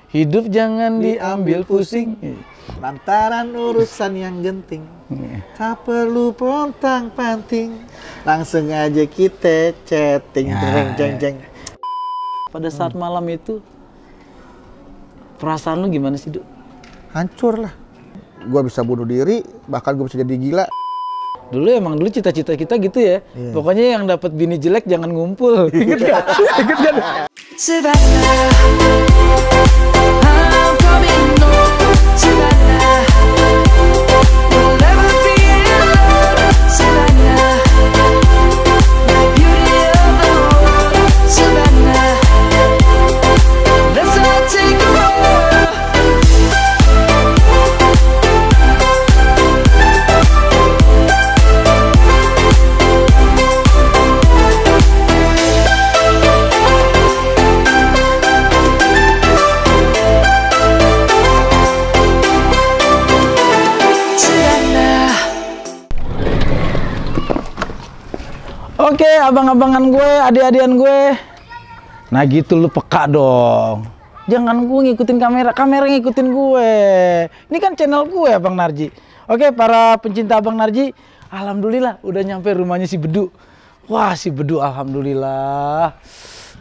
Hidup jangan diambil pusing. Lantaran urusan yang genting. Tak perlu pontang-panting. Langsung aja kita chatting. Jeng. Pada saat malam itu, perasaan lu gimana sih, Duk? Hancur lah. Gua bisa bunuh diri, bahkan gua bisa jadi gila. Dulu cita-cita kita gitu ya. Iya. Pokoknya yang dapat bini jelek jangan ngumpul. Ingat gak? Ingat gak? Oke, abang-abangan gue, adik-adian gue. Nah gitu lu peka dong. Jangan gue ngikutin kamera ngikutin gue. Ini kan channel gue, Abang Narji. Oke, para pencinta Abang Narji, alhamdulillah udah nyampe rumahnya si Bedu. Wah, si Bedu alhamdulillah.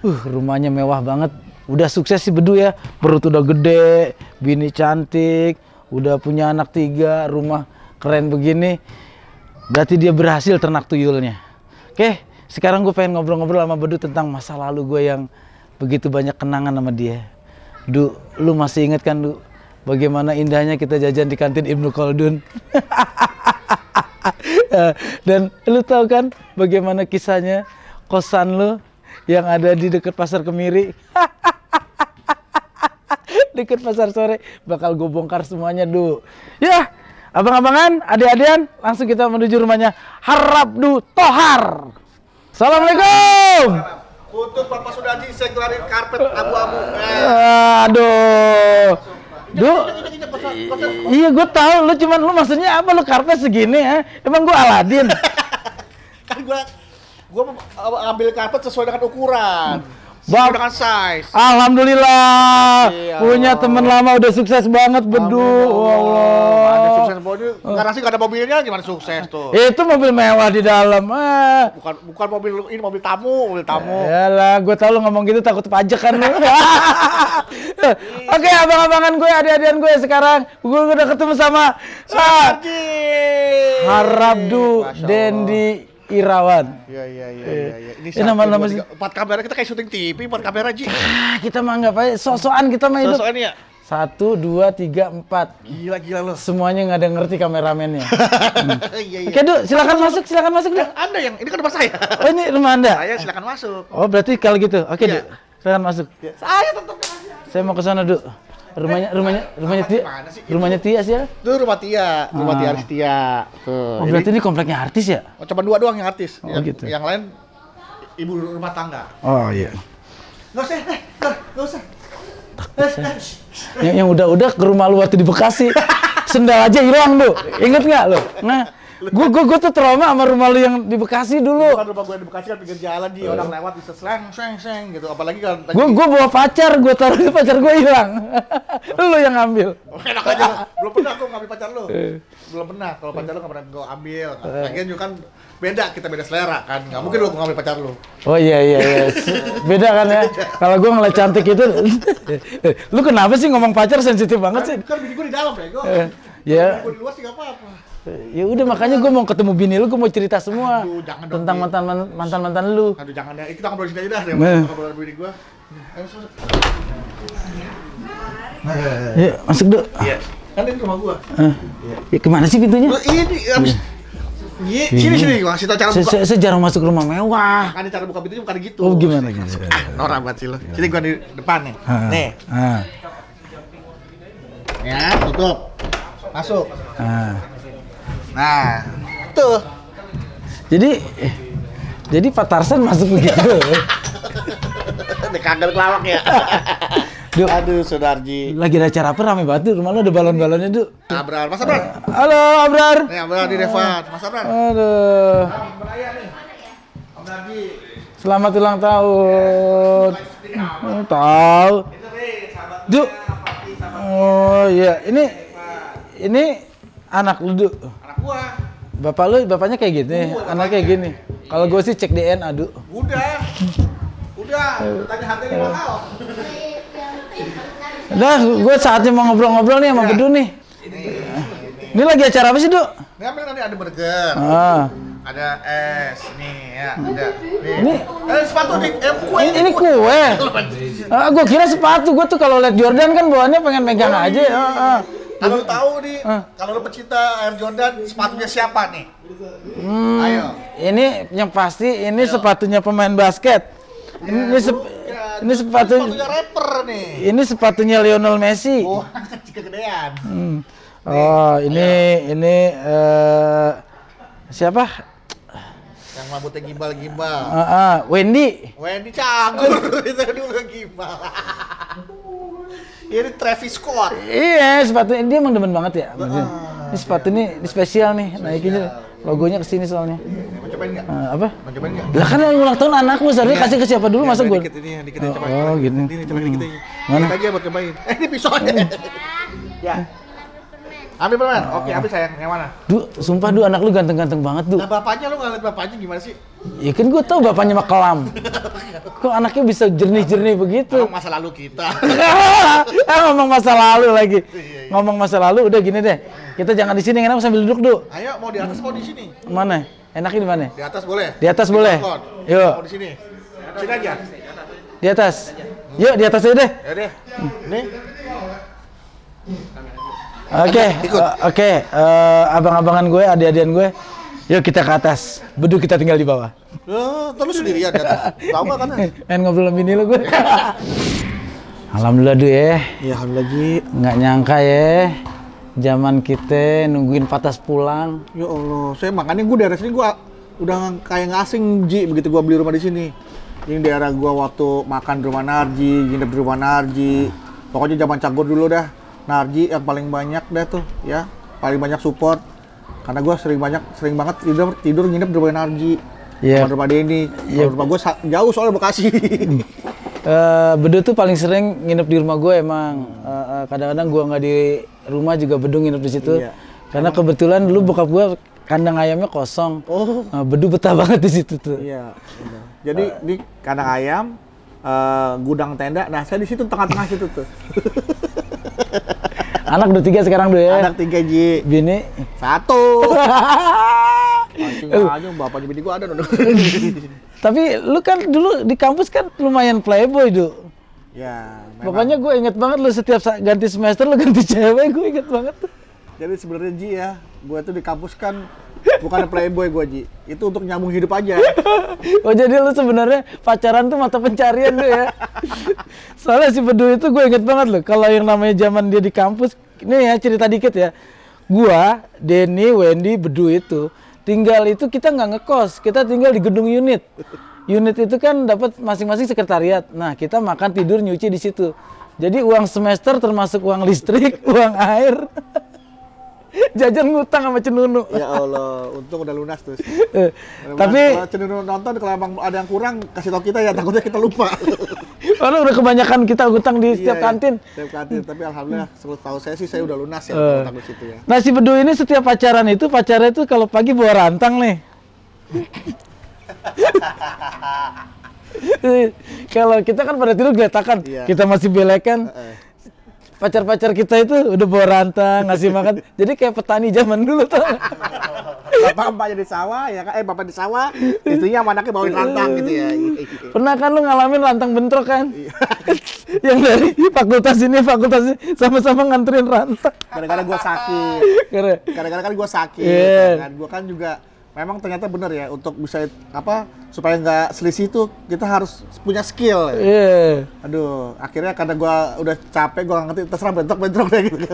Rumahnya mewah banget. Udah sukses si Bedu ya. Perut udah gede, bini cantik, udah punya anak 3, rumah keren begini. Berarti dia berhasil ternak tuyulnya. Oke, sekarang gue pengen ngobrol-ngobrol sama Bedu tentang masa lalu gue yang begitu banyak kenangan sama dia. Du, lu masih inget kan, Du? Bagaimana indahnya kita jajan di kantin Ibnu Khaldun. Dan lu tahu kan bagaimana kisahnya kosan lu yang ada di dekat Pasar Kemiri. Dekat Pasar Sore. Bakal gue bongkar semuanya, Du. Ya, abang-abangan, adik-adian, langsung kita menuju rumahnya Harabdu Thohar. Assalamualaikum. Untuk Bapak Sudarji, saya gelarin karpet abu-abu. Aduh. Iya, gue tahu lu maksudnya apa, lu karpet segini ya? Emang gue Aladin. Kan gua ambil karpet sesuai dengan ukuran. Dengan size. Alhamdulillah. Iya. Punya temen lama udah sukses banget, Bedu. Allah. Ada sukses mobil. Karena sih gak ada mobilnya, gimana sukses tuh? Itu mobil mewah di dalam. Bukan mobil ini, mobil tamu. Yalah, gue tau lu ngomong gitu takut pajak kan lu. Oke, abang-abangan gue, adik-adian gue sekarang. Gue udah ketemu sama Harabdu Dendi Irawan. Iya. Ini nama-nama 4 kamera, kita kayak syuting TV, 4 kamera, Ji. Kita mah nggak apa, sok-sokan kita mah hidup. Sok-sokan ya? 1, 2, 3, 4. Gila lo. Semuanya nggak ada yang ngerti kameramennya. Iya. Oke, Du, silakan masuk, Du. Anda yang, ini kan rumah saya. Oh, ini rumah Anda? Saya silakan masuk. Oh, berarti kalau gitu. Oke, Iya. Du. Silakan masuk. Ya, saya tetap aja. Saya mau ke sana, Du. Rumahnya Tia sih ya? Itu rumah Tia Aristia. Tuh. Oh, berarti ini kompleknya artis ya? Oh, cuma 2 doang yang artis. Oh, gitu. Yang lain ibu rumah tangga. Oh, iya. Nggak usah. Yang udah ke rumah lu waktu di Bekasi. Sendal aja hilang, Du. Ingat nggak lu? Nah, gue tuh trauma sama rumah lu yang di Bekasi dulu. Kan rumah gue di Bekasi kan pinggir jalan, di orang lewat bisa sleng gitu. Apalagi kan Gue bawa pacar, gue taruh di pacar gue hilang. Lu yang ngambil. Oh, enak aja. Belum pernah aku ngambil pacar lu. Belum pernah. Kalau pacar lu nggak pernah gue ambil. Lagian juga kan beda selera kan. Nggak mungkin lu ngambil pacar lu. Oh iya. Beda kan ya. Kalau gue ngeliat cantik itu. Lu kenapa sih ngomong pacar sensitif banget sih? Kan bini gue di dalam, Bego. Ya. Gue di luar sih nggak apa-apa. Ya udah, makanya gue mau ketemu bini lu, gue mau cerita semua. Aduh, jangan dong, tentang mantan lu. Aduh, jangan ya. Kita ngobrol sini aja dah. Ngobrol bini gue. Ya, masuk, Du. Iya. Kan ini rumah gua. Ya kemana sih pintunya? Ini habis. Sini gua kasih tau cara buka. Saya jarang masuk rumah mewah. Kan cara buka pintunya bukan gitu. Oh, gimana? Norak banget sih lo. Sini gua di depan nih. Nih. Ya, tutup. Masuk. Nah, tuh. Jadi Pak Tarsan masuk begitu. Ini kagak kelawak ya. Aduh, Sudarji. Lagi ada acara apa rame banget, rumah lu ada balon-balonnya, Du. Abrar, Mas Abrar. Halo, Abrar. Nih, Abrar di Devan. Mas Abrar. Aduh. Selamat ulang tahun. Tahu. Du, Oh iya, ini anak lu, Du. Anak gua. Bapaknya kayak gini, anaknya kayak gini. Kalau gue sih cek DNA, Du. Udah, tanya harganya mahal. Udah, gue saatnya mau ngobrol-ngobrol nih sama Bedu nih. Ini lagi acara apa sih, Du? Ini ambil nanti ada burger. Ada es, nih ya, ada. Ini sepatu nih, kue. Ini kue. Gue kira sepatu. Gue tuh kalau liat Jordan kan bawaannya pengen megang aja. Kalau lu tahu nih, kalau lu pecinta Air Jordan, sepatunya siapa nih? Ayo. Ini yang pasti ini sepatunya pemain basket. Ini sepatunya rapper nih. Ini sepatunya Lionel Messi. Oh, kegedean. Oh, ini siapa? Yang rambutnya gimbal-gimbal. Wendy Cagur itu dulu gimbal. Ini Travis Scott. Iya, sepatu dia emang demen banget ya. Ini sepatu ini spesial nih, naikinnya logonya kesini soalnya. Mau cobain nggak? Apa? Mau cobain nggak? Lah kan yang ulang tahun anakmu, seharusnya kasih ke siapa dulu, masa gue? Dikit ini, cobain. Oh, gitu. Ini cobain dikit ini. Mana? Kita aja buat cobain. Ini pisaunya. Ya. Ambil permen. Oke, ambil sayang. Yang mana? Sumpah anak lu ganteng-ganteng banget, Nah, bapaknya lu nggak liat bapaknya gimana sih? Ya kan gue tau bapaknya mah kelam. Kok anaknya bisa jernih-jernih begitu? Ngomong masa lalu kita. Ngomong masa lalu lagi. Ngomong masa lalu, udah gini deh. Kita jangan di sini, kenapa sambil duduk, Du? Ayo, mau di atas mau di sini? Mana? Enaknya di mana? Di atas boleh? Di atas boleh. Yuk. Mau di sini. Sini aja. Di atas. Yuk, di atas aja deh. Ya deh. Nih. Oke. Abang-abangan gue, adik-adian gue. Yuk kita ke atas. Bedu kita tinggal di bawah. Terus sendirian di atas. Tahu nggak kan? Main ngobrol sama bini lo gue. Alhamdulillah, Du ya. Ya, alhamdulillah, Ji. Nggak nyangka ya. Zaman kita nungguin Patas pulang. Ya Allah, makanya gue daerah sini gue udah kayak nggak asing, Ji, begitu gue beli rumah di sini. Ini daerah gue waktu makan di rumah Narji, nginep di rumah Narji. Pokoknya zaman Cagur dulu dah. Narji yang paling banyak dah tuh, ya. Paling banyak support. Karena gue sering banget tidur nginep di rumah Narji. Iya. Sama rumah Denny. Rumah gue jauh soalnya Bekasi. Bedu tuh paling sering nginep di rumah gue emang. Kadang-kadang gue nggak di rumah juga Bedu nginep di situ. Iya. Karena kebetulan dulu bokap gue kandang ayamnya kosong. Bedu betah banget di situ tuh. Iya. Jadi di kandang ayam, gudang tenda. Nah, saya di situ tengah-tengah situ tuh. Anak udah 3 sekarang, Du ya? Anak 3, Ji. Bini? 1. Mancing aja, bapaknya bini gua ada. Tapi lu kan dulu di kampus kan lumayan playboy, Du. Ya, memang. Pokoknya gue inget banget lu setiap ganti semester lu ganti cewek, gue inget banget tuh. Jadi sebenarnya, Ji, ya, gua tuh di kampus kan bukan playboy gua, Ji. Itu untuk nyambung hidup aja. Oh, jadi lu sebenarnya pacaran tuh mata pencarian lu ya. Soalnya si Bedu itu gue inget banget loh. Kalau yang namanya zaman dia di kampus, ini ya cerita dikit ya. Gua, Denny, Wendy, Bedu itu tinggal itu kita nggak ngekos, kita tinggal di gedung unit. Unit itu kan dapat masing-masing sekretariat. Nah, kita makan, tidur, nyuci di situ. Jadi uang semester termasuk uang listrik, uang air. Jajan ngutang sama Cenunu. Ya Allah, untung udah lunas tuh. Tapi kalau Cenunu nonton, kalau emang ada yang kurang kasih tau kita ya, takutnya kita lupa. Karena udah kebanyakan kita utang di setiap kantin. Setiap kantin, tapi alhamdulillah setahu saya sih saya udah lunas ya utang di situ ya. Nah, si Bedu ini setiap pacarnya itu kalau pagi bawa rantang nih. Kalau kita kan pada tidur geletakan, kita masih belekan. Pacar-pacar kita itu udah bawa rantang, ngasih makan. Jadi kayak petani zaman dulu tuh. Bapaknya di sawah, ya kan? Bapak di sawah, istrinya sama anaknya bawain rantang gitu ya. Pernah kan lu ngalamin rantang bentrok kan? Yang dari fakultas ini sama-sama nganterin rantang. Gara-gara gua sakit. Gara-gara kan gua sakit. Kan? Gua kan juga memang ternyata benar ya, untuk bisa supaya nggak selisih tuh kita harus punya skill. Aduh, akhirnya karena gua udah capek, gua nggak ngerti, terserah bentrok kayak gitu.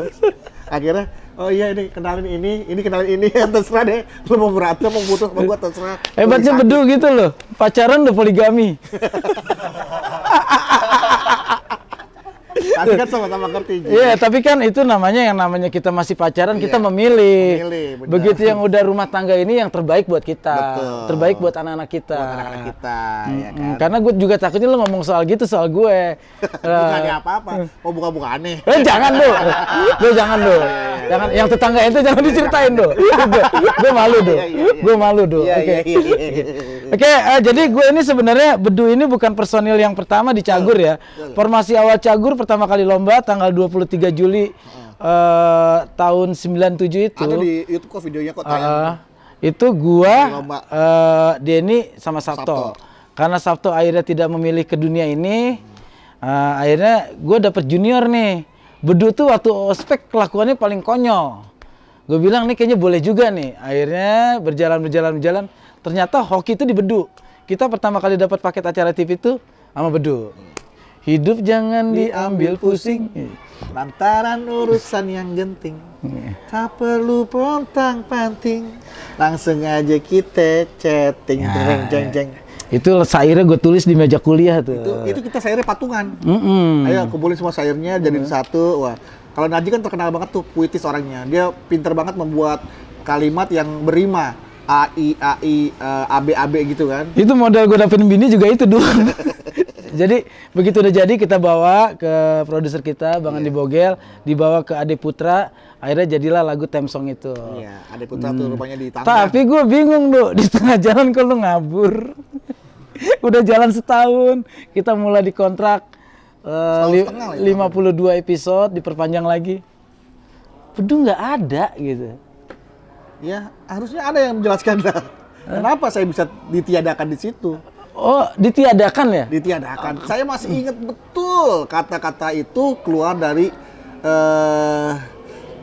Akhirnya, oh iya ini kenalin ini, terserah deh. Lu mau berantem, mau putus sama gua terserah. Hebatnya Bedu gitu loh, pacaran udah poligami. Pasti kan sama-sama ngerti. Iya, tapi kan itu yang namanya kita masih pacaran, kita memilih. Begitu yang udah rumah tangga ini yang terbaik buat kita. Betul. Terbaik buat anak-anak kita. Buat anak-anak kita, ya kan. Karena gue juga takutnya lo ngomong soal gitu soal gue. Bukannya apa-apa. Oh, buka-buka aneh. Jangan do. Lo jangan do. Jangan yang tetangga itu jangan diceritain do. Gue malu do. Gue malu do. Oke. Oke, jadi gue ini sebenarnya Bedu ini bukan personil yang pertama di Cagur ya. Formasi awal Cagur pertama kali lomba tanggal 23 Juli tahun 97 itu. Ada di YouTube kok videonya kok tayang. Itu gua, Denny sama Sabto. Karena Sabto akhirnya tidak memilih ke dunia ini, akhirnya gue dapet junior nih. Bedu tuh waktu ospek kelakuannya paling konyol. Gue bilang nih kayaknya boleh juga nih. Akhirnya berjalan. Ternyata hoki itu di Bedu. Kita pertama kali dapat paket acara TV itu sama Bedu. Hidup jangan diambil pusing. Lantaran urusan yang genting. Tak perlu pontang-panting. Langsung aja kita chatting. Jeng. Itu sairnya gue tulis di meja kuliah tuh. Itu kita sairnya patungan. Ayo kumpulin semua sairnya jadi satu. Wah, kalau Narji kan terkenal banget tuh puitis orangnya. Dia pinter banget membuat kalimat yang berima. AI, AB gitu kan. Itu modal gue dapetin bini juga itu dulu. Jadi begitu udah jadi kita bawa ke produser kita Bang Andi Bogel, dibawa ke Ade Putra, akhirnya jadilah lagu theme song itu. Iya, Ade Putra tuh rupanya di Tangerang. Tapi gue bingung di tengah jalan kok lu ngabur. Udah jalan setahun, kita mulai dikontrak 52 episode, diperpanjang lagi. Bedu nggak ada gitu. Ya, harusnya ada yang menjelaskan lah. Kenapa saya bisa ditiadakan di situ? Oh, ditiadakan ya? Ditiadakan. Saya masih ingat betul kata-kata itu keluar dari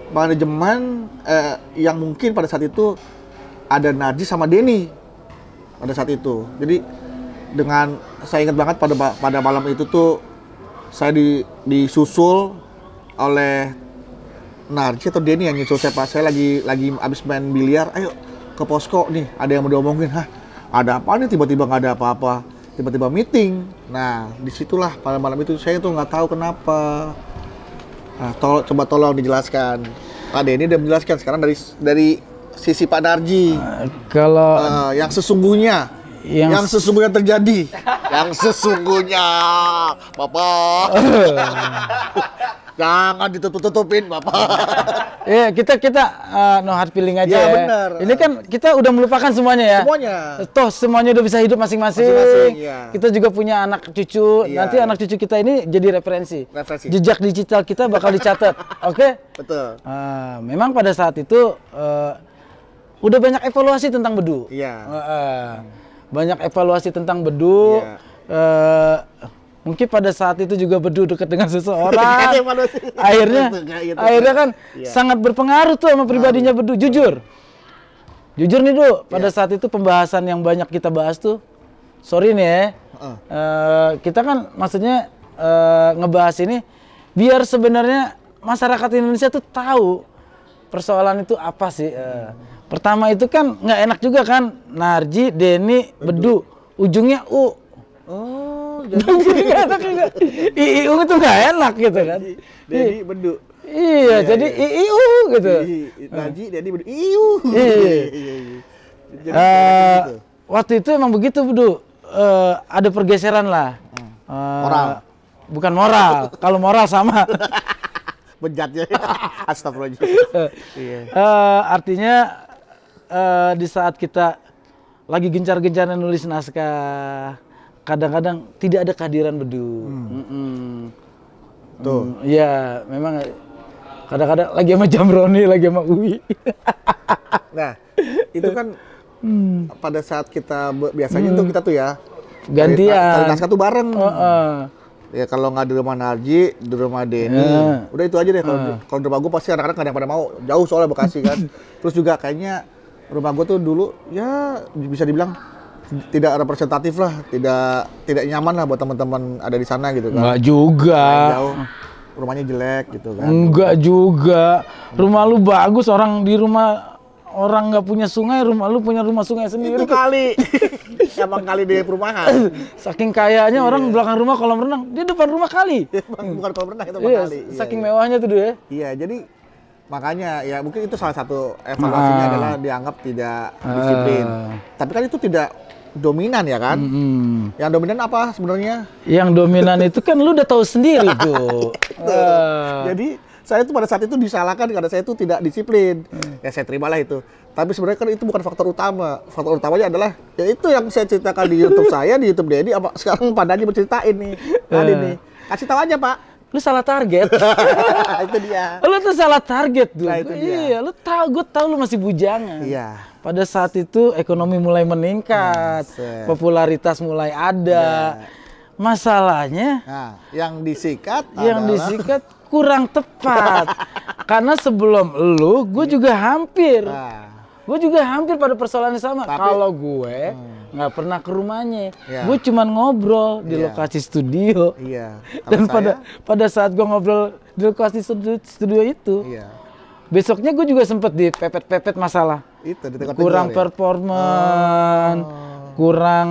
manajemen yang mungkin pada saat itu ada Narji sama Denny pada saat itu. Jadi saya ingat banget pada malam itu tuh saya disusul oleh Narji atau Denny yang nyusul saya lagi abis main biliar, ayo ke posko nih, ada yang mau diomongin. Hah, ada apa nih, tiba-tiba nggak ada apa-apa, tiba-tiba meeting. Nah, disitulah pada malam itu saya tuh nggak tahu kenapa. Nah, coba tolong dijelaskan. Pak Denny udah menjelaskan sekarang dari sisi Pak Narji. Kalau yang sesungguhnya terjadi, yang sesungguhnya, Bapak. Jangan ditutup-tutupin, Bapak. Iya, kita no hard feeling aja ya. Bener. Ini kan kita udah melupakan semuanya ya. Semuanya. Toh semuanya udah bisa hidup masing-masing. Ya. Kita juga punya anak cucu. Iya. Nanti anak cucu kita ini jadi referensi. Jejak digital kita bakal dicatat. Oke? Betul. Memang pada saat itu udah banyak evaluasi tentang Bedu. Iya. Banyak evaluasi tentang Bedu. Iya. Mungkin pada saat itu juga Bedu dekat dengan seseorang. akhirnya kan sangat berpengaruh tuh sama pribadinya Bedu. Jujur nih Du, pada saat itu pembahasan yang banyak kita bahas tuh, sorry nih ya, kita kan maksudnya ngebahas ini biar sebenarnya masyarakat Indonesia tuh tahu persoalan itu apa sih. Pertama itu kan nggak enak juga kan, Narji, Denny, Bedu, ujungnya U. Jadi nggak enak juga. IIU itu nggak enak gitu kan. Denny, Bedu. Iya, jadi IIU gitu. Narji, Denny, Bedu. IIU. Waktu itu emang begitu Bedu. Ada pergeseran lah. Moral. Bukan moral. Kalau moral sama. Bejatnya. Astagfirullahaladzim. Artinya di saat kita lagi gencar-gencarnya nulis naskah, kadang-kadang tidak ada kehadiran Bedu. Tuh. Ya, memang kadang-kadang lagi sama Jamroni, lagi sama Uwi. Nah, itu kan pada saat kita biasanya tuh kita tuh ya gantian. Naskah tuh bareng. Ya kalau nggak di rumah Narji, di rumah Denny, udah itu aja deh. Kalau di rumah gue pasti anak-anak nggak ada yang pada mau, jauh soalnya Bekasi kan. Terus juga kayaknya rumah gue tuh dulu ya bisa dibilang tidak representatif lah, tidak nyaman lah buat teman-teman ada di sana gitu kan. Enggak juga. Jauh, rumahnya jelek gitu kan. Enggak juga. Rumah lu bagus, orang di rumah orang nggak punya sungai, rumah lu punya rumah sungai sendiri. Itu kali. Emang kali di perumahan. Saking kayanya orang belakang rumah kolam renang, dia depan rumah kali. Bukan kolam renang itu Iya, kali. saking mewahnya tuh dia. Iya, jadi makanya ya mungkin itu salah satu evaluasinya adalah dianggap tidak disiplin. Tapi kan itu tidak dominan ya kan? Yang dominan apa sebenarnya? Yang dominan itu kan lu udah tahu sendiri tuh. Jadi saya itu pada saat itu disalahkan karena saya itu tidak disiplin. Ya saya terimalah itu. Tapi sebenarnya kan itu bukan faktor utama. Faktor utamanya adalah ya itu yang saya ceritakan di YouTube saya, di YouTube Denny. Apa sekarang Pak Dani berceritain nih tadi nih. Kasih tahu aja Pak. Lu salah target. Itu dia. Lu tuh salah target tuh. Nah, itu dia. Iya, lu tahu, gue tahu lu masih bujangan. Iya. Pada saat itu ekonomi mulai meningkat, popularitas mulai ada. Masalahnya Nah, yang disikat kurang tepat. Karena sebelum lu, gue juga hampir. Gue juga hampir pada persoalan yang sama. Kalau gue nggak pernah ke rumahnya, gue cuman ngobrol di lokasi studio. Iya. Dan pada saat gue ngobrol di lokasi studio itu, besoknya gue juga sempet dipepet-pepet masalah. Itu, kurang performan, kurang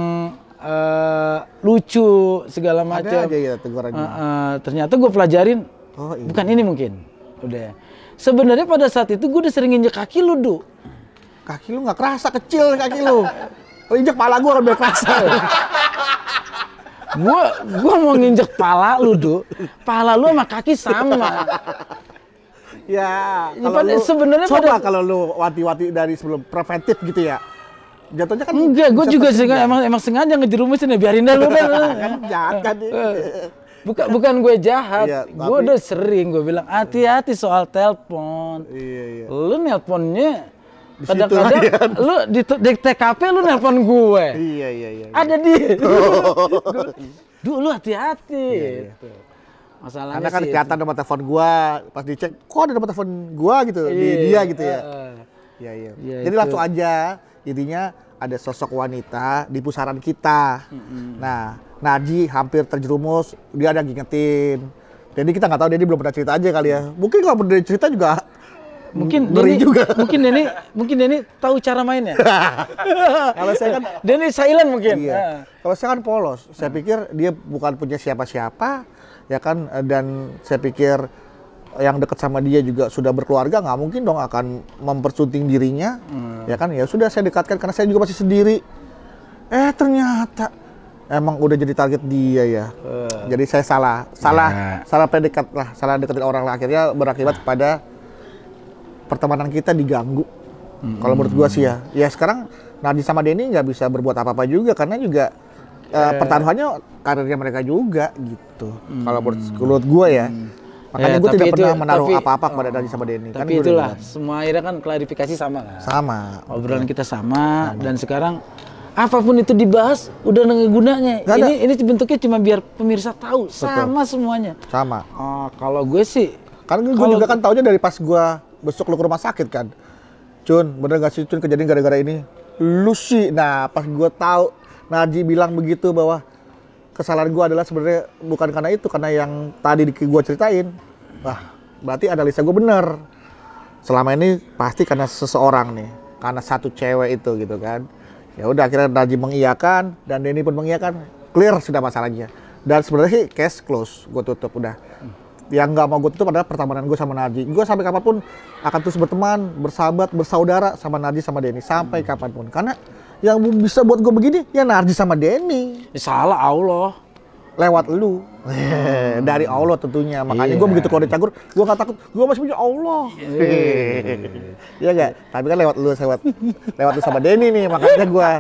lucu segala macam. Ada aja ya tegurannya. Ternyata gue pelajarin, bukan ini mungkin. Udah. Sebenarnya pada saat itu gue udah sering injek kaki lu, Du. Kaki lu nggak kerasa, kecil kaki lu. Kalau injek pala gue orang biar kerasa. Gua mau nginjek pala lu, Du. Pala lu sama kaki sama. Ya, kalau sebenarnya coba kalau lu wati-wati dari sebelum preventif gitu ya. Jatuhnya kan enggak, gue juga emang sengaja ngejerumusin ya, biarin dah lu kan jahat kan. Bukan gue jahat, gue udah sering gue bilang hati-hati soal telepon. Iya. Lu nelponnya kadang-kadang lu di TKP lu nelpon gue. Iya. Ada dia. Dulu hati-hati. Gitu. Masalahnya karena kan kelihatan nomor telepon gua, pas dicek kok ada nomor telepon gua gitu di dia gitu ya. Iya. Jadi langsung aja intinya ada sosok wanita di pusaran kita. Nah, Narji hampir terjerumus, dia ada ngingetin. Jadi kita nggak tahu, dia belum pernah cerita aja kali ya. Mungkin kalau pernah cerita juga mungkin Denny tahu cara mainnya. Kalau saya kan Denny silent mungkin. Iya. Kalau saya kan polos. Saya pikir dia bukan punya siapa-siapa, ya kan. Dan saya pikir yang dekat sama dia juga sudah berkeluarga, nggak mungkin dong akan mempersunting dirinya, ya kan. Ya sudah saya dekatkan karena saya juga masih sendiri. Ternyata emang udah jadi target dia ya. Jadi saya salah predikat lah, salah deketin orang lah. Akhirnya berakibat pada pertemanan kita diganggu. Kalau menurut gua sih ya. Ya sekarang Narji sama Denny nggak bisa berbuat apa-apa juga karena juga pertaruhannya karirnya mereka juga gitu. Kalau menurut gua ya. Makanya gue tidak pernah menaruh apa-apa kepada Narji sama Denny. Tapi kan itulah, semua akhirnya kan klarifikasi sama kan? Sama. Obrolan kita sama. Dan sekarang apapun itu dibahas udah nggak gunanya. Ini bentuknya cuma biar pemirsa tahu. Betul. Sama semuanya. Sama. Kalau gue sih, karena gue juga kan taunya dari pas gue besok lu ke rumah sakit kan. Cun, bener gak sih Cun kejadian gara-gara ini? Lu sih. Nah, pas gue tahu Narji bilang begitu bahwa kesalahan gue adalah sebenarnya bukan karena itu, karena yang tadi gue ceritain. Wah, berarti analisa gue bener. Selama ini pasti karena seseorang nih, karena satu cewek itu gitu kan. Ya udah akhirnya Narji mengiyakan dan Denny pun mengiyakan, clear sudah masalahnya. Dan sebenarnya sih case close, gue tutup udah. Yang nggak mau gue tutup adalah pertemanan gue sama Narji. Gue sampai kapanpun akan terus berteman, bersahabat, bersaudara sama Narji sama Denny sampai kapanpun. Karena yang bisa buat gue begini ya Narji sama Denny. Salah Allah. Lewat lu. Dari Allah tentunya. Makanya gue begitu kalau dicagur, gue gak takut. Gue masih punya Allah. Iya gak? Tapi kan lewat lu sama Denny nih. Makanya gue.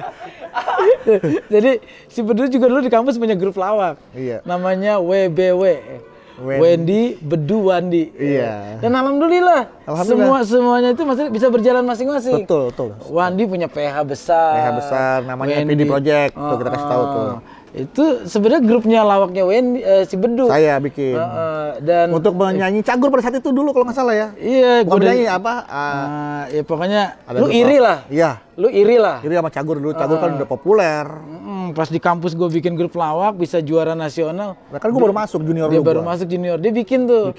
Jadi si Bedu juga dulu di kampus punya grup lawak. Iya. Namanya WBW. Wendy, Bedu, Wandi. Iya. Dan alhamdulillah. Semuanya itu masih bisa berjalan masing-masing. Betul. Wandi punya PH besar. Namanya PD Project. Tuh kita kasih tahu tuh. Itu sebenarnya grupnya lawaknya Wendy, si Bedu. Saya bikin. Dan untuk menyanyi Cagur pada saat itu dulu kalau nggak salah ya. Iya, gue nyanyi apa? Ya pokoknya lu iri lah. Iya. Lu iri lah. Iri sama Cagur dulu. Cagur kan udah populer. Pas di kampus gue bikin grup lawak bisa juara nasional. Nah, kan gue baru masuk junior. Dia baru masuk junior. Dia bikin tuh.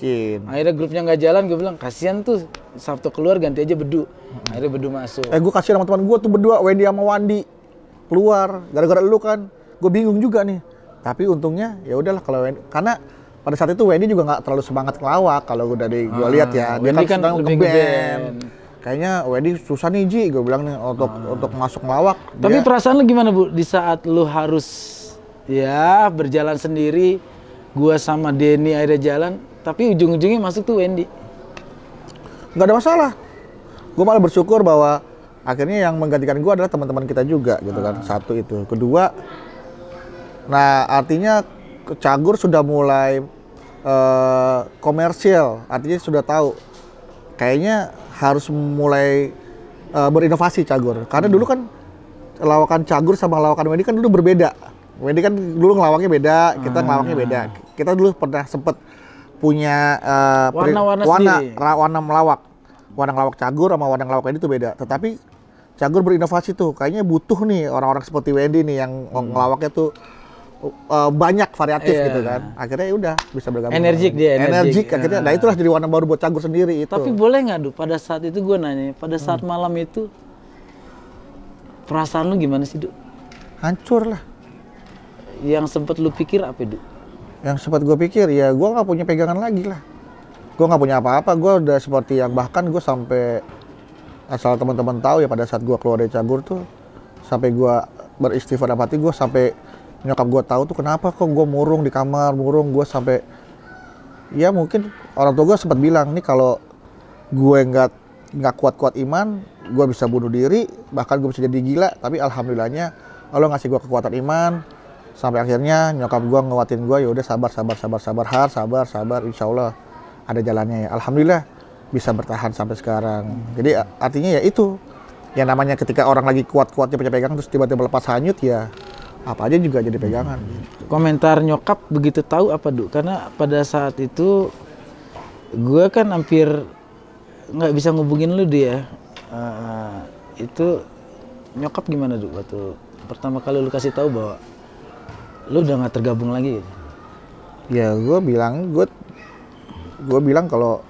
Akhirnya grupnya nggak jalan, gue bilang kasihan tuh. Sabtu keluar ganti aja Bedu. Akhirnya Bedu masuk. Gue kasihan sama teman gue tuh berdua, Wendy sama Wandi keluar. Gara-gara lu kan. Gue bingung juga nih, tapi untungnya ya udahlah kalau Wendy, karena pada saat itu Wendy juga nggak terlalu semangat ngelawak kalau udah dari gue lihat ya, dia Wendy kan sedang nge-band. nge-band. Kayaknya Wendy susah nih Ji, gue bilang nih untuk masuk ngelawak. Tapi perasaan lu gimana Bu di saat lu harus ya berjalan sendiri, gua sama Denny akhirnya jalan, tapi ujung-ujungnya masuk tuh Wendy. Nggak ada masalah, gue malah bersyukur bahwa akhirnya yang menggantikan gue adalah teman-teman kita juga gitu kan. Satu itu, kedua. Nah, artinya Cagur sudah mulai komersial, artinya sudah tahu kayaknya harus mulai berinovasi Cagur. Karena dulu kan lawakan Cagur sama lawakan Wendy kan dulu berbeda. Wendy kan dulu ngelawaknya beda, kita ngelawaknya beda. Kita dulu pernah sempet punya warna melawak. Warna ngelawak Cagur sama warna ngelawak Wendy itu beda. Tetapi Cagur berinovasi tuh, kayaknya butuh nih orang-orang seperti Wendy nih yang ngelawaknya tuh banyak variatif gitu kan. Akhirnya ya udah bisa bergabung. Energik dia, energik akhirnya. Nah, itulah jadi warna baru buat Cagur sendiri itu. Tapi boleh nggak Du, pada saat itu gue nanya, pada saat malam itu perasaan lu gimana sih Du? Hancur lah. Yang sempet lu pikir apa Du? Yang sempat gue pikir ya gue nggak punya pegangan lagi lah. Gue nggak punya apa-apa. Gue udah seperti yang bahkan gue sampai asal teman-teman tahu ya pada saat gue keluar dari Cagur tuh sampai gue beristighfar dalam hati, gue sampai nyokap gue tahu tuh kenapa kok gue murung di kamar, gue sampai ya mungkin orang tua gue sempat bilang nih kalau gue nggak kuat-kuat iman, gue bisa bunuh diri, bahkan gue bisa jadi gila. Tapi alhamdulillahnya Allah ngasih gue kekuatan iman sampai akhirnya nyokap gue nguatin gue, ya udah sabar, insya Allah ada jalannya ya. Alhamdulillah bisa bertahan sampai sekarang. Jadi artinya ya itu yang namanya ketika orang lagi kuat-kuatnya punya pegangan terus tiba-tiba lepas hanyut ya apa aja juga jadi pegangan. Komentar nyokap begitu tahu apa Du? Karena pada saat itu gue kan hampir nggak bisa ngubungin lu dia. Itu nyokap gimana Du waktu pertama kali lu kasih tahu bahwa lu udah nggak tergabung lagi? Ya gue bilang kalau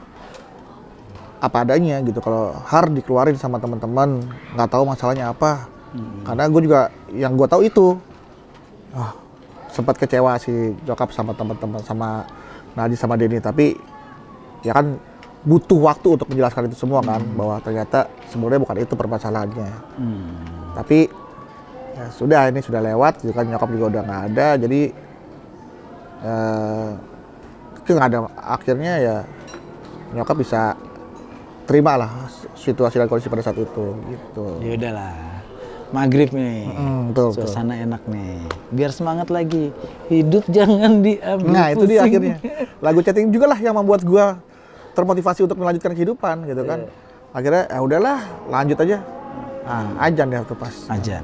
apa adanya gitu, kalau hard dikeluarin sama teman-teman, nggak tahu masalahnya apa. Karena gue juga yang gue tahu itu sempat kecewa si nyokap sama teman-teman, sama Najib sama Denny, tapi ya kan butuh waktu untuk menjelaskan itu semua kan, bahwa ternyata sebenarnya bukan itu permasalahannya. Tapi ya sudah, ini sudah lewat, gitu kan, nyokap juga udah nggak ada, jadi nggak ada, akhirnya ya nyokap bisa terima lah situasi dan kondisi pada saat itu gitu. Ya udahlah, maghrib nih, suasana betul. enak nih, biar semangat lagi, hidup jangan diambil Nah itu pusing. dia akhirnya lagu chatting juga lah yang membuat gua termotivasi untuk melanjutkan kehidupan gitu kan. Akhirnya ya udahlah lanjut aja. Ajan deh tuh pas. Ajan.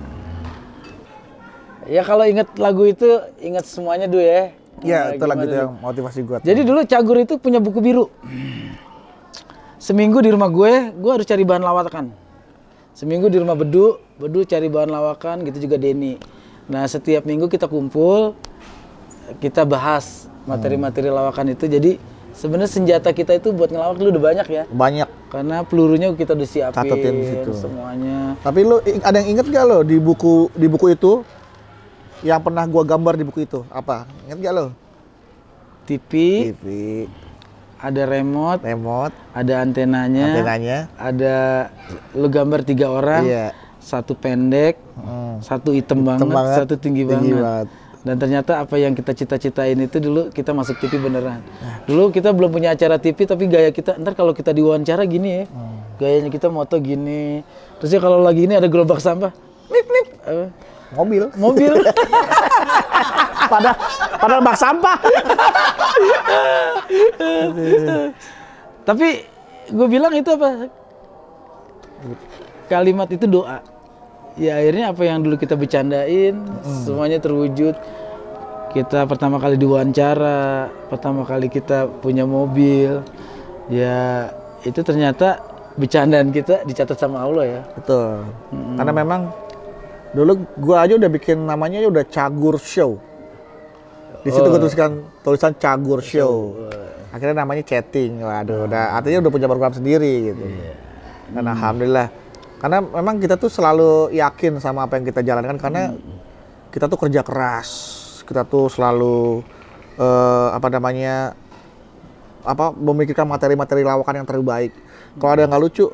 Ya kalau inget lagu itu inget semuanya Du ya. Iya, itu lagu itu yang motivasi gua. Jadi dulu Cagur itu punya buku biru. Seminggu di rumah gue harus cari bahan lawakan. Seminggu di rumah Bedu cari bahan lawakan, gitu juga Denny. Nah setiap minggu kita kumpul, kita bahas materi-materi lawakan itu. Jadi sebenarnya senjata kita itu buat ngelawak lu udah banyak ya. Banyak. Karena pelurunya kita udah siapin Catetin di situ semuanya. Tapi lu ada yang inget gak lo di buku itu yang pernah gua gambar di buku itu apa? Inget gak lo? TV. Ada remote, ada antenanya, ada lu gambar 3 orang, satu pendek, satu hitam banget, satu tinggi banget. Dan ternyata apa yang kita cita-citain itu dulu kita masuk TV beneran. Dulu kita belum punya acara TV tapi gaya kita, ntar kalau kita diwawancara gini ya, gayanya kita moto gini. Terusnya kalau lagi ini ada gerobak sampah, nip, mobil. Padahal bak sampah. Tapi gue bilang itu apa? Kalimat itu doa. Ya akhirnya apa yang dulu kita bercandain semuanya terwujud. kita pertama kali diwawancara, pertama kali kita punya mobil, ya itu ternyata bercandaan kita dicatat sama Allah ya. Betul. Karena memang dulu gua aja udah bikin namanya udah Cagur Show. Di situ gua tulisan Cagur Show. Akhirnya namanya chatting. Waduh, artinya udah punya program sendiri gitu. Dan alhamdulillah. Karena memang kita tuh selalu yakin sama apa yang kita jalankan karena kita tuh kerja keras. Kita tuh selalu memikirkan materi-materi lawakan yang terbaik. Kalau ada yang nggak lucu,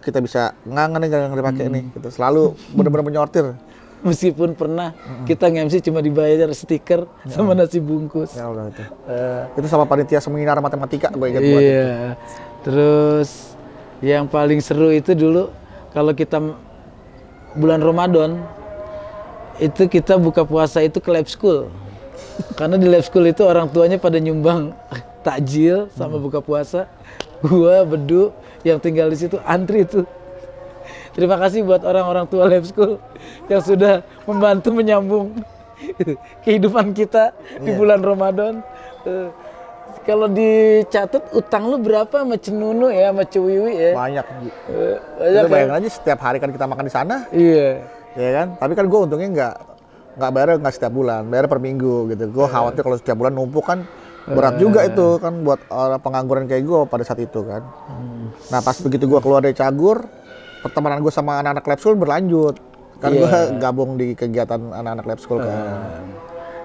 kita bisa nggak dipakai nih. Gitu. Selalu benar-benar menyortir. Meskipun pernah kita nge-MC cuma dibayar stiker sama nasi bungkus. Ya Allah itu. Itu sama panitia seminar matematika gue ingat buat itu. itu. Terus yang paling seru itu dulu kalau kita bulan Ramadan itu kita buka puasa itu ke lab school. Karena di lab school itu orang tuanya pada nyumbang takjil sama buka puasa. Gua Bedu yang tinggal di situ antri itu. Terima kasih buat orang-orang tua lab school yang sudah membantu menyambung kehidupan kita di bulan Ramadan. Kalau dicatat utang lu berapa sama Cenunu ya, sama Cewiwi ya? Banyak. Banyak. Bayangin aja setiap hari kan kita makan di sana. Iya. Ya kan? Tapi kan gue untungnya nggak bayar nggak setiap bulan, bayar per minggu gitu. Gue khawatir kalau setiap bulan numpuk kan berat juga itu kan buat orang pengangguran kayak gue pada saat itu kan. Nah pas begitu gue keluar dari Cagur, pertemanan gue sama anak-anak lab school berlanjut. Kan gue gabung di kegiatan anak-anak lab school kan.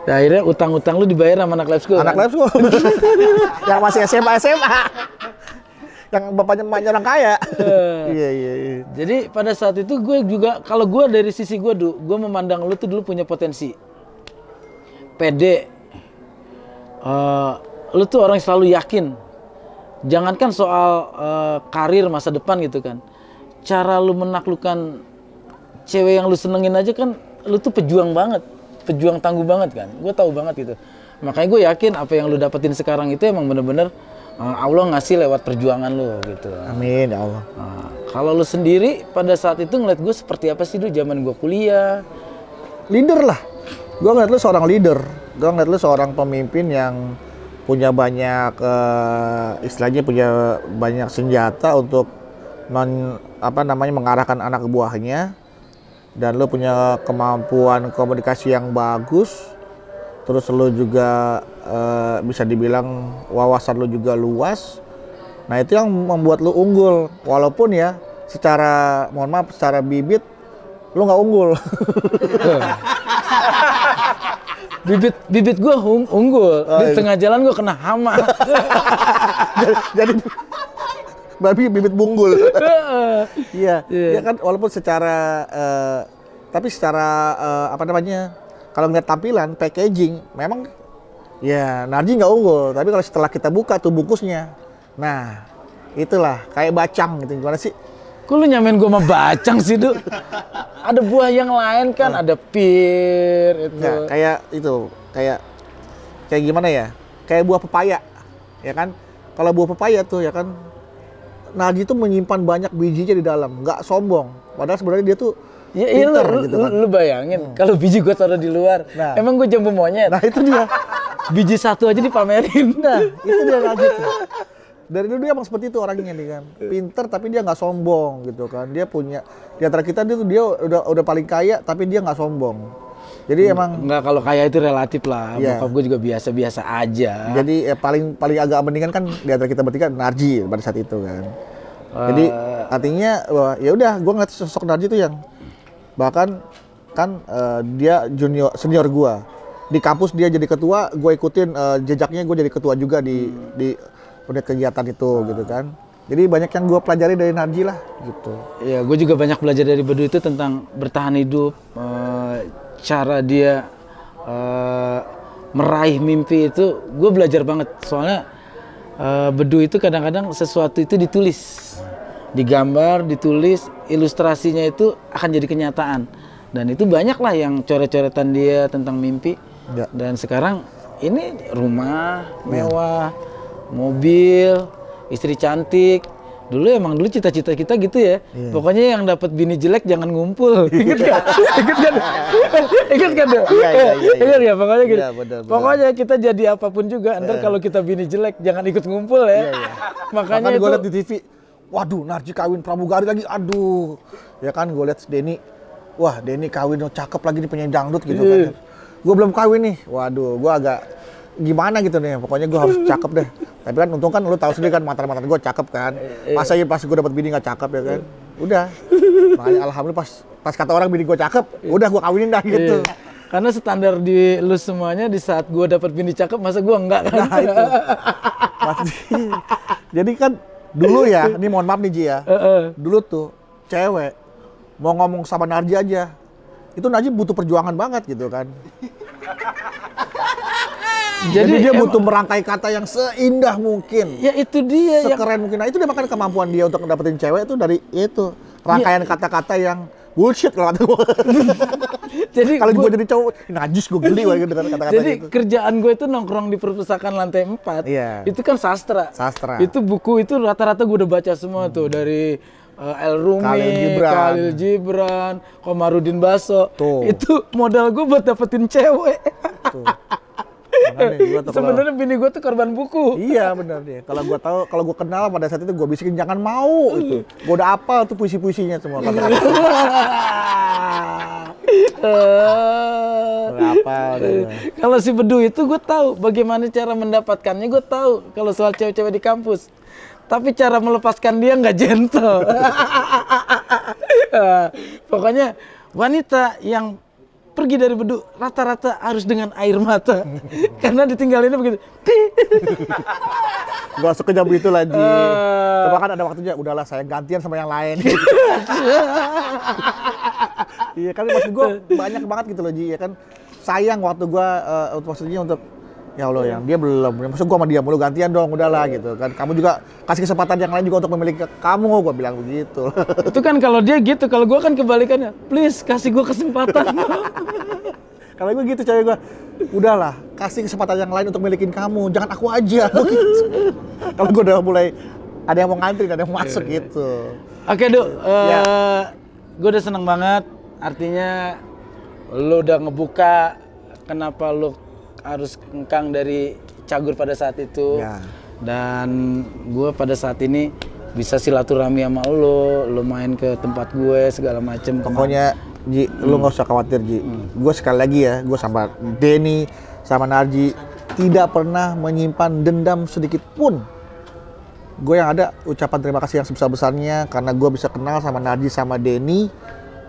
Nah, akhirnya utang-utang lu dibayar sama anak lab school. Anak lab school yang masih SMA. Yang bapaknya emaknya orang kaya. Iya. Jadi pada saat itu gue juga, kalau gue dari sisi gue memandang lu tuh dulu punya potensi. Pede. Lu tuh orang yang selalu yakin. Jangankan soal karir masa depan gitu kan. Cara lu menaklukkan cewek yang lu senengin aja kan, lu tuh pejuang banget. Pejuang tangguh banget kan. Gue tahu banget gitu. Makanya gue yakin apa yang lu dapetin sekarang itu emang bener-bener Allah ngasih lewat perjuangan lu gitu. Amin ya Allah. Nah, kalau lu sendiri pada saat itu ngeliat gue seperti apa sih dulu zaman gue kuliah? Leader lah. Gue ngeliat lu seorang leader. Gue ngeliat lu seorang pemimpin yang punya banyak istilahnya punya banyak senjata untuk mengarahkan anak buahnya. Dan lu punya kemampuan komunikasi yang bagus. Terus lu juga bisa dibilang wawasan lu juga luas. Nah itu yang membuat lu unggul. Walaupun ya secara, mohon maaf, secara bibit lu nggak unggul. bibit gue unggul. Di tengah jalan gue kena hama. Jadi bibit bunggul. Iya. Ya kan walaupun secara tapi secara kalau ngeliat tampilan, packaging, memang ya Narji nggak unggul. Tapi kalau setelah kita buka tuh bungkusnya, nah itulah kayak bacang gitu. Gimana sih? Kok lu nyamain gue sama bacang sih, Du? Ada buah yang lain kan, ada pir itu. Nah, kayak gimana ya? Kayak buah pepaya, ya kan? Kalau buah pepaya tuh ya kan, Narji tuh menyimpan banyak bijinya di dalam, nggak sombong. Padahal sebenarnya dia tuh pinter, gitu kan. Lu bayangin, kalau biji gue taruh di luar, emang gue jambu monyet. Nah itu dia. Biji satu aja dipamerin. Nah itu dia Narji tuh. Dari dulu dia emang seperti itu orangnya nih kan. Pinter tapi dia nggak sombong gitu kan. Dia punya, di antara kita dia udah paling kaya tapi dia nggak sombong. Jadi emang nggak, kalau kaya itu relatif lah. Bokap gue juga biasa-biasa aja. Jadi paling agak mendingan kan di antara kita bertiga Narji pada saat itu kan. Jadi artinya ya udah gue ngeliat sosok Narji itu yang bahkan kan dia senior gue. Di kampus dia jadi ketua, gue ikutin jejaknya, gue jadi ketua juga di unit kegiatan itu gitu kan. Jadi banyak yang gue pelajari dari Narji lah gitu. Iya, gue juga banyak belajar dari Bedu itu tentang bertahan hidup, cara dia meraih mimpi itu gue belajar banget. Soalnya Bedu itu kadang-kadang sesuatu itu ditulis, digambar, ditulis, ilustrasinya itu akan jadi kenyataan. Dan itu banyak lah yang coret-coretan dia tentang mimpi. Ya. Dan sekarang ini rumah mewah, mobil, istri cantik, Dulu emang cita-cita kita gitu ya. Pokoknya yang dapat bini jelek jangan ngumpul. Ingat kan? Ingat kan? Ingat ya pokoknya gitu. Bener. Pokoknya kita jadi apapun juga. Ntar kalau kita bini jelek jangan ikut ngumpul ya. Makanya gue liat di TV, waduh Narji kawin pramugari lagi, aduh. Ya kan gue liat Denny, wah Denny kawin cakep lagi nih penyanyi dangdut gitu kan. Gue belum kawin nih, waduh gue agak gimana gitu nih, pokoknya gue harus cakep deh. Tapi kan untung kan lu tahu sendiri kan mantan gue cakep kan. Masa ya pas gue dapet bini gak cakep ya kan. Udah. Makanya alhamdulillah pas kata orang bini gue cakep, udah gue kawinin dah gitu. Karena standar di lu semuanya di saat gue dapet bini cakep, masa gue enggak kan? Nah itu. Jadi kan dulu ya, ini mohon maaf nih Ji ya. Dulu tuh cewek mau ngomong sama Narji aja, itu Narji butuh perjuangan banget gitu kan. Jadi dia butuh merangkai kata yang seindah mungkin. Ya itu dia. Sekeren mungkin. Nah itu dia makanya kemampuan dia untuk dapetin cewek itu dari itu. Rangkaian kata-kata yang bullshit kalau kata gue. Jadi kalau gue jadi cowok, najis gue geli dengan kata-kata jadi gitu. kerjaan gue itu nongkrong di perpustakaan lantai 4. Iya. Itu kan sastra. Itu buku itu rata-rata gue udah baca semua tuh dari El Rumi, Khalil Gibran, Komarudin Baso. Itu modal gue buat dapetin cewek. Sebenarnya bini gue tuh korban buku. Iya benar deh. Kalau gue tahu, kalau gue kenal pada saat itu gue bisikin jangan mau itu. Gue udah hafal tuh puisi-puisinya semua. Kalau si Bedu itu gue tahu bagaimana cara mendapatkannya, gue tahu kalau soal cewek-cewek di kampus. Tapi cara melepaskan dia nggak gentle. Pokoknya wanita yang pergi dari Bedu rata-rata harus dengan air mata. Karena ditinggalinnya begitu. Gak sekejam itu lah, Ji. Coba kan ada waktunya, udahlah saya gantian sama yang lain. Iya kan maksud gue banyak banget gitu loh, Ji. Ya kan sayang waktu gue maksudnya untuk ya Allah yang dia belum, maksud gue sama dia mulu gantian dong, udahlah gitu kan. Kamu juga kasih kesempatan yang lain juga untuk memiliki kamu, gue bilang begitu. Itu kan kalau dia gitu, kalau gue kan kebalikannya. Please kasih gue kesempatan. Kalau gue gitu cewek gue, udahlah kasih kesempatan yang lain untuk milikin kamu, jangan aku aja. Gitu. Kalau gue udah mulai ada yang mau ngantri, ada yang mau masuk gitu. Oke, gue udah seneng banget. Artinya lu udah ngebuka kenapa lu harus ngkang dari Cagur pada saat itu. Dan gue pada saat ini bisa silaturahmi sama lu main ke tempat gue segala macem. Pokoknya Ji, lu nggak usah khawatir Ji. Gue sekali lagi ya, gue sama Denny sama Narji tidak pernah menyimpan dendam sedikit pun. Gue yang ada ucapan terima kasih yang sebesar-besarnya karena gue bisa kenal sama Narji sama Denny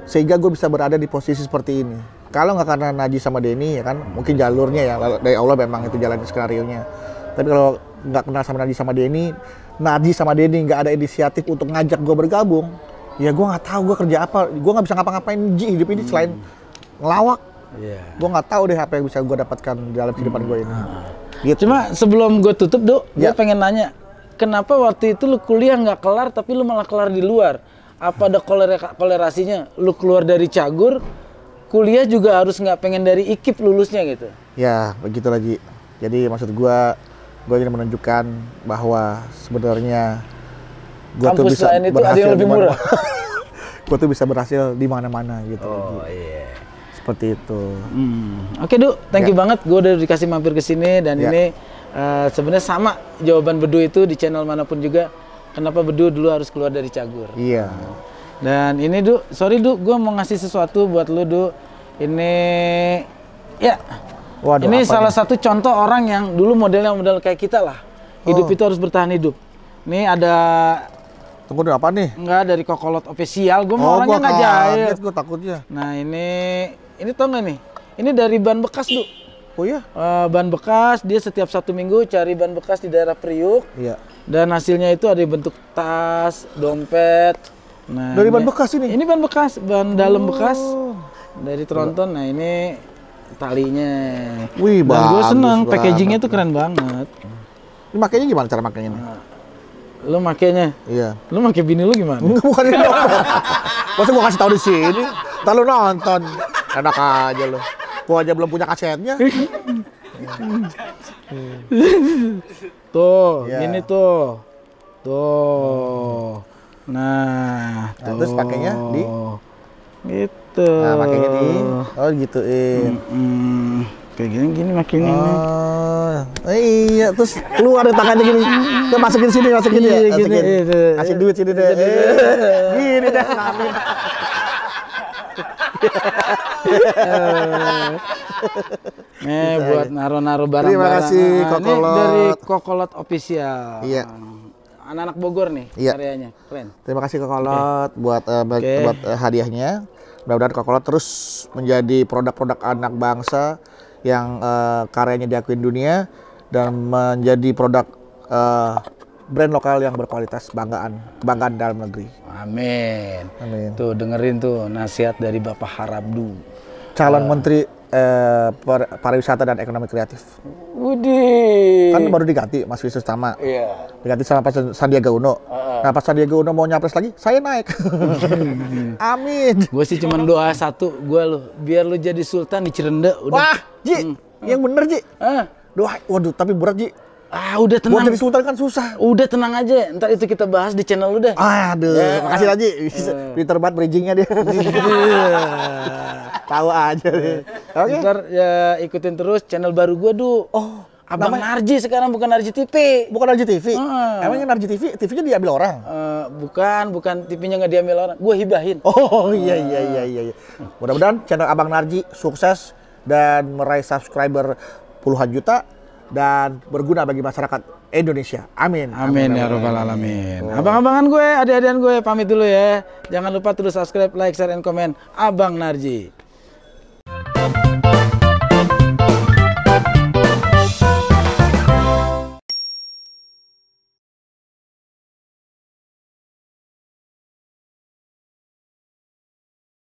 sehingga gue bisa berada di posisi seperti ini. Kalau nggak karena Narji sama Denny ya kan mungkin jalurnya ya dari Allah memang itu jalan skenario-nya. Tapi kalau nggak kenal sama Narji sama Denny nggak ada inisiatif untuk ngajak gue bergabung, ya gue nggak tahu gue kerja apa, gue nggak bisa ngapa-ngapain Ji hidup ini selain ngelawak. Gue nggak tahu deh apa yang bisa gue dapatkan dalam kehidupan gue ini. Gitu. Cuma sebelum gue tutup gue pengen nanya, kenapa waktu itu lu kuliah nggak kelar tapi lu malah kelar di luar? Apa ada kolerasinya? Lu keluar dari Cagur, kuliah juga harus nggak pengen dari IKIP lulusnya gitu? Ya begitulah Ji. Jadi maksud gue ingin menunjukkan bahwa sebenarnya gue tuh bisa lain itu ada yang lebih murah. Gue tuh bisa berhasil di mana-mana gitu. Oh iya. Seperti itu. Oke, Du, thank you banget. Gue udah dikasih mampir ke sini dan ini sebenarnya sama jawaban Bedu itu di channel manapun juga. Kenapa Bedu dulu harus keluar dari Cagur? Iya. Dan ini Du, sorry Du, gue mau ngasih sesuatu buat lu Du. Ini ya. Waduh, ini salah satu contoh orang yang dulu modelnya model kayak kita lah. Hidup itu harus bertahan hidup. Ini ada. Tunggu dulu apa nih? Enggak, dari Kokolot Official. Gue mau orangnya nggak jahil. Gue takutnya. Nah ini tau nggak nih? Ini dari ban bekas Du. Oh iya? Ban bekas, dia setiap 1 minggu cari ban bekas di daerah Priuk. Iya. Dan hasilnya itu ada bentuk tas, dompet. Nah, dari ban bekas ini? Ini ban bekas, ban dalam bekas. Dari Tronton. Nah ini talinya. Wih, dan gue seneng, packagingnya tuh keren banget. Ini makainya gimana cara makainya? Lu makainya? Iya. Lu makai bini lu gimana? Bukan ini dong. Masa gua kasih tahu di sini? Ntar lu nonton. Enak aja lu. Gua aja belum punya kasetnya. Tuh, ini tuh. Tuh. Nah, terus pakainya di gitu. Nah, pakainya di gituin. Kayak gini makainya. Iya, terus keluar dari tangannya gini. Kita masukin sini, masukin ya. Masukin. Kasih duit sini deh. Gini deh. Buat naro-naro barang-barang. Terima kasih Kokolot. Ini dari Kokolot Official. Iya. Anak-anak Bogor nih karyanya. Keren. Terima kasih Kokolot buat hadiahnya. Mudah-mudahan Kokolot terus menjadi produk-produk anak bangsa yang karyanya diakuin dunia dan menjadi produk brand lokal yang berkualitas, kebanggaan dalam negeri. Amin. Amin. Tuh dengerin tuh nasihat dari Bapak Harabdu, calon Menteri Pariwisata dan Ekonomi Kreatif. Widih. Kan baru diganti Mas Wisnu Tama. Iya. Diganti sama Pak Sandiaga Uno. Nah, Pak Sandiaga Uno mau nyapres lagi, saya naik. Amin. Gue sih cuma doa satu, biar lu jadi sultan di Cirende udah. Wah, Ji, yang bener Ji. Doa, waduh, tapi berat Ji. Udah tenang. Buat jadi sultan kan susah. Udah tenang aja, ntar itu kita bahas di channel lu deh. Aduh, makasih Ji. Pinter banget bridgingnya dia. Tahu aja deh. Oke. Ntar ya ikutin terus channel baru gue Abang Narji sekarang, bukan Narji TV. Bukan Narji TV? Emangnya Narji TV, TV-nya diambil orang? Bukan TV-nya nggak diambil orang. Gue hibahin. Oh iya. Mudah-mudahan channel Abang Narji sukses dan meraih subscriber puluhan juta dan berguna bagi masyarakat Indonesia. Amin. Amin ya rabbal alamin. Abang-abangan gue, adik-adikan gue pamit dulu ya. Jangan lupa terus subscribe, like, share, and comment Abang Narji.